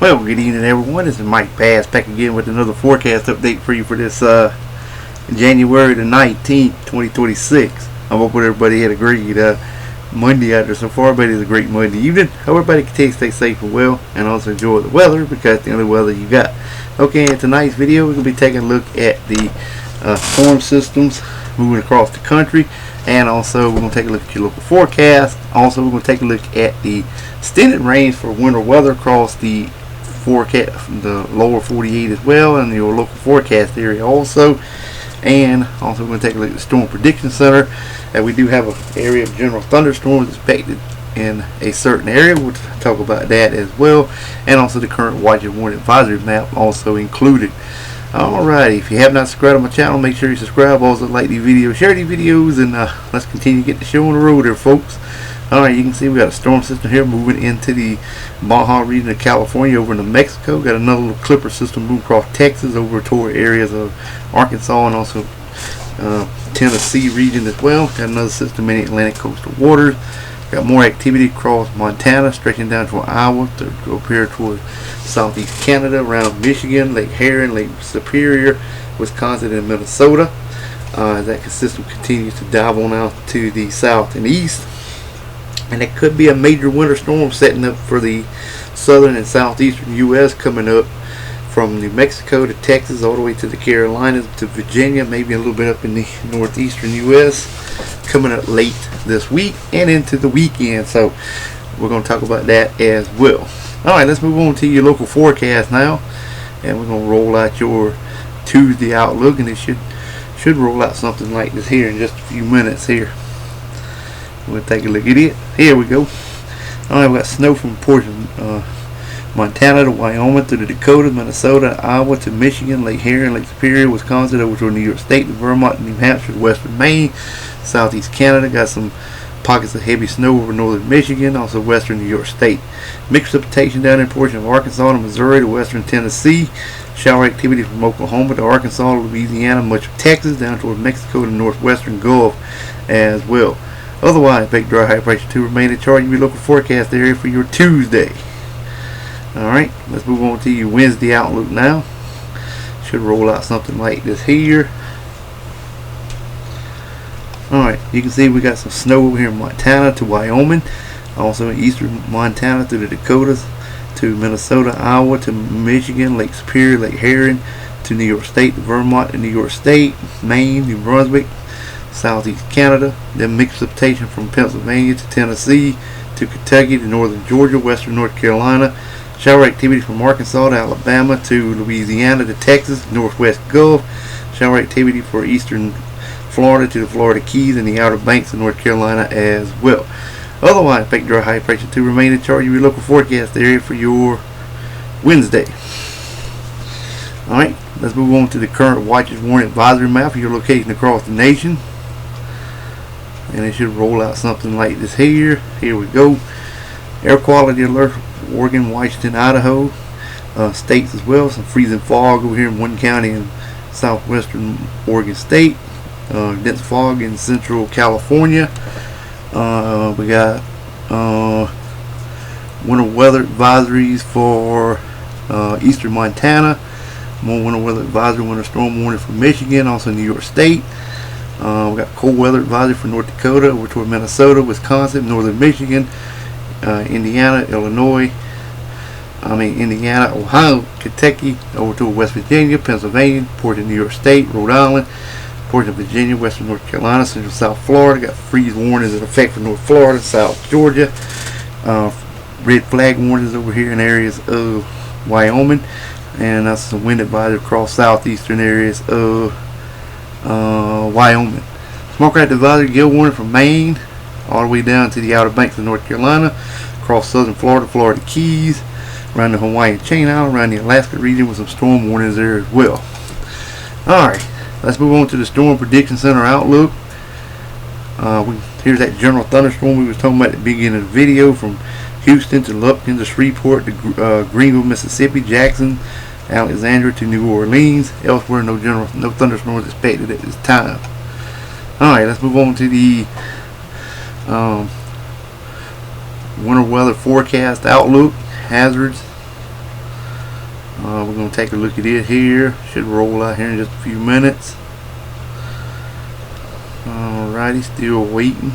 Well, good evening, everyone. This is Mike Bass back again with another forecast update for you for this January the 19th, 2026. I hope everybody had a great Monday out there so far, but it's a great Monday evening. Hope everybody can stay safe and well, and also enjoy the weather because it's the only weather you got. Okay, in tonight's video, we're going to be taking a look at the storm systems moving across the country, and also we're going to take a look at your local forecast. Also, we're going to take a look at the extended range for winter weather across the forecast, the lower 48 as well, and your local forecast area also. And also we're going to take a look at the Storm Prediction Center, and we do have an area of general thunderstorms expected in a certain area. We'll talk about that as well, and also the current watch and warning advisory map also included. Alrighty, if you have not subscribed to my channel, make sure you subscribe. Also like these videos, share these videos, and let's continue to get the show on the road there, folks. Alright, you can see we got a storm system here moving into the Baja region of California over into Mexico. Got another little clipper system moving across Texas over toward areas of Arkansas and also Tennessee region as well. Got another system in the Atlantic coastal waters. Got more activity across Montana, stretching down toward Iowa, to go up here toward southeast Canada, around Michigan, Lake Huron, Lake Superior, Wisconsin, and Minnesota. As that system continues to dive on out to the south and east. And it could be a major winter storm setting up for the southern and southeastern U.S. coming up from New Mexico to Texas, all the way to the Carolinas to Virginia, maybe a little bit up in the northeastern U.S. coming up late this week and into the weekend. So we're going to talk about that as well. Alright, let's move on to your local forecast now. And we're going to roll out your Tuesday outlook, and it should roll out something like this here in just a few minutes here. We'll take a look at it. Here we go. Alright, we got snow from portion Montana to Wyoming to the Dakotas, Minnesota, Iowa to Michigan, Lake Huron, Lake Superior, Wisconsin, over to New York State, to Vermont, New Hampshire, western Maine, southeast Canada. Got some pockets of heavy snow over northern Michigan, also western New York State. Mixed precipitation down in portion of Arkansas to Missouri to western Tennessee. Shower activity from Oklahoma to Arkansas, Louisiana, much of Texas, down toward Mexico to northwestern Gulf as well. Otherwise, big dry high pressure to remain in charge of your local forecast area for your Tuesday. Alright, let's move on to your Wednesday outlook now. Should roll out something like this here. Alright, you can see we got some snow over here in Montana to Wyoming. Also in eastern Montana to the Dakotas, to Minnesota, Iowa, to Michigan, Lake Superior, Lake Huron, to New York State, to Vermont, and New York State, Maine, New Brunswick, southeast Canada. Then mixed precipitation from Pennsylvania to Tennessee, to Kentucky, to northern Georgia, western North Carolina. Shower activity from Arkansas to Alabama, to Louisiana, to Texas, northwest Gulf. Shower activity for eastern Florida to the Florida Keys and the Outer Banks of North Carolina as well. Otherwise, expect dry high pressure to remain in charge of your local forecast area for your Wednesday. Alright, let's move on to the current watches warning advisory map for your location across the nation. And it should roll out something like this here. Here we go. Air quality alert for Oregon, Washington, Idaho, states as well. Some freezing fog over here in one county in southwestern Oregon State. Dense fog in central California. We got winter weather advisories for eastern Montana. More winter weather advisory, winter storm warning for Michigan, also New York State. We got cold weather advisory for North Dakota, over toward Minnesota, Wisconsin, northern Michigan, Indiana, Indiana, Ohio, Kentucky, over to West Virginia, Pennsylvania, portion of New York State, Rhode Island, portion of Virginia, western North Carolina, central South Florida. Got freeze warnings in effect for North Florida, South Georgia. Red flag warnings over here in areas of Wyoming, and that's some wind advisory across southeastern areas of Wyoming. Smoke out advisory, gale warning from Maine all the way down to the Outer Banks of North Carolina, across southern Florida, Florida Keys, around the Hawaiian Chain Island, around the Alaska region with some storm warnings there as well. Alright, let's move on to the Storm Prediction Center outlook. Here's that general thunderstorm we was talking about at the beginning of the video, from Houston to Lupton to Shreveport to Greenville, Mississippi, Jackson, Alexandria to New Orleans. Elsewhere, no thunderstorms expected at this time. Alright, let's move on to the winter weather forecast outlook, hazards. We're going to take a look at it here. Should roll out here in just a few minutes. Alrighty, still waiting.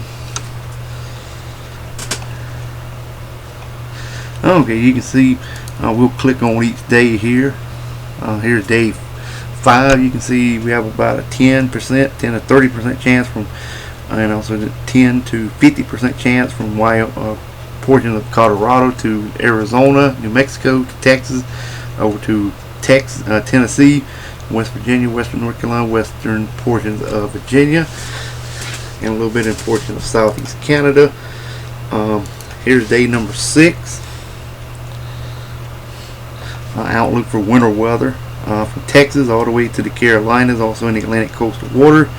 Okay, you can see we'll click on each day here. Here's day 5. You can see we have about a 10% to 30% chance from, and also the 10 to 50% chance from portions of Colorado to Arizona, New Mexico to Texas, over to Tennessee, West Virginia, Western North Carolina, western portions of Virginia, and a little bit in portions of Southeast Canada. Here's day number 6. Outlook for winter weather from Texas all the way to the Carolinas, also in the Atlantic coastal water.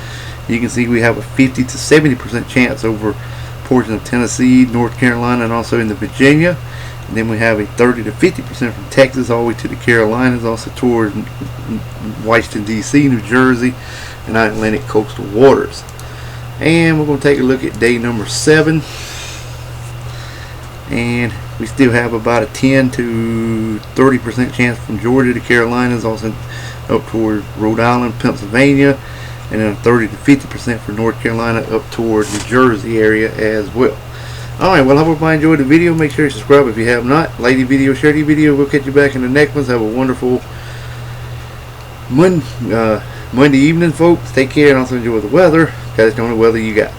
You can see we have a 50 to 70% chance over portions of Tennessee, North Carolina, and also in the Virginia. And then we have a 30 to 50% from Texas all the way to the Carolinas, also toward Washington D.C., New Jersey, and our Atlantic coastal waters. And we're going to take a look at day number 7, and we still have about a 10 to 30% chance from Georgia to Carolinas, also up toward Rhode Island, Pennsylvania, and then 30 to 50% for North Carolina up toward New Jersey area as well. Alright, well, I hope everybody enjoyed the video. Make sure you subscribe if you have not. Like the video, share the video. We'll catch you back in the next one. Have a wonderful Monday evening, folks. Take care and also enjoy the weather. That's the only weather you got.